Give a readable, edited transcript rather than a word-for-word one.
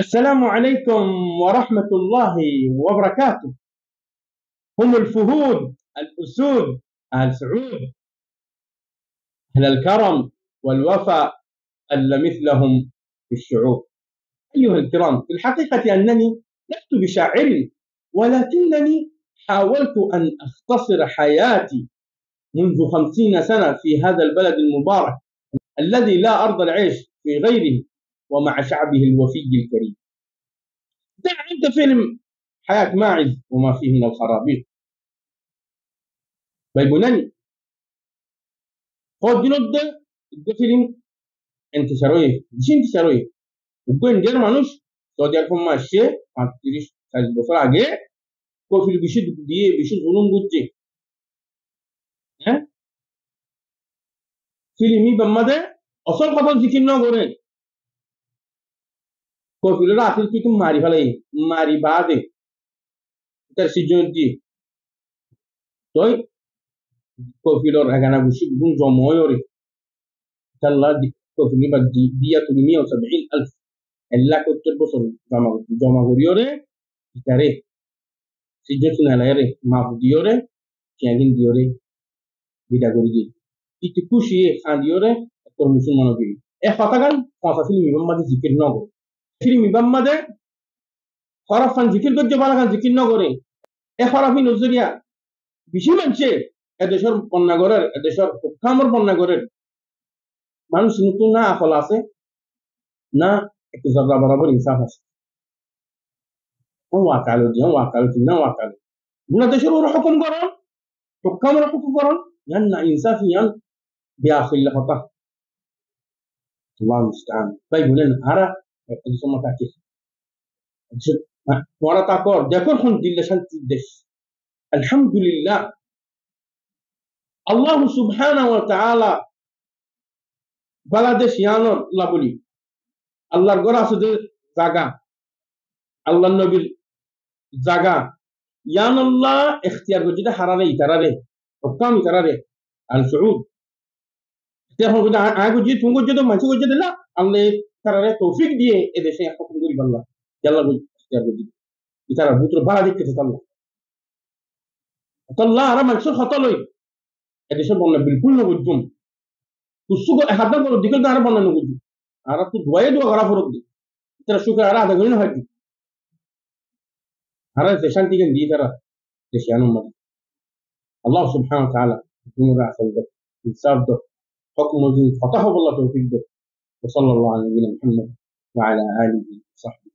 السلام عليكم ورحمة الله وبركاته. هم الفهود الأسود أهل سعود، أهل الكرم والوفاء ألا مثلهم في الشعوب. أيها الكرام، في الحقيقة أنني لست بشاعر، ولكنني حاولت أن أختصر حياتي منذ 50 سنة في هذا البلد المبارك الذي لا أرض العيش في غيره، ومع شعبه الوفي الكريم. دع أنت فيلم حياة ماعز وما فيه من الخرابيط بيبونني خود جنود ده فيلم انتشاروي مش انتشاروي وكون دير مانوش سو دير فما ماشي ما تريش كاز بفرا جي كو فيلم بيشد غنون بوجي ها فيلمي بمده اصل خطر ذكر نغورين كو فيلم راتل كيتم ماري فلاي ماري بعد ترسي دي توي كو فيلم رغانا بوشي بون جو مويوري تلا دي كو فيلم بدي ديا 870,000 الا كنت بصل جامع غوريوري تاريخ sijjatu na layre mafu diore kiangin diore bida gorgi iti kushi khandiore to musulmano bi e khatagan fa filmi bamma de zikir nogo filmi bamma de kharafan zikir gojjo balagan zikir nogore e kharafi nuzuria bishi manche e deshor ponnagore e deshor kamar ponnagore মানুষ নতুন না আখল আছে না একটু জবরা বরাবর ইনসাফ আছে ওয়াকালো بنا تشرو حكم قرن حكام حكم قرن لأن إنصافيا بآخر لفظة الله المستعان. طيب لنا أرى ثم تأتي ورا تاكور دكور خن دلشان تدش الحمد لله الله سبحانه وتعالى بلادش يانور لابولي الله غرا سد زاغا الله النبي زاغا يان الله اختيار وجد حرارة يترى حكام يترى السعود اختيار وجد عاجو جيت تونجو جد ما تيجو جد لا الله ترى توفيق دي إذا شيء حكم غريب الله يلا بقول اختيار وجد يترى بطل بلدك كتطلع طلع رمى الشيخ طلعي إذا شو بقولنا بالكل نقدم السوق أحد نقول ديكل ده عرفنا نقدم عرفت دوايد وغرف ردي ترى شو كأرى هذا قلنا هدي هذا سيشان تيجي دي ترى سيشانو ما الله سبحانه وتعالى يكون رأس الدك إنصاف دك حكم وزن فتحه الله توفيق دك وصلى الله على نبينا محمد وعلى آله وصحبه.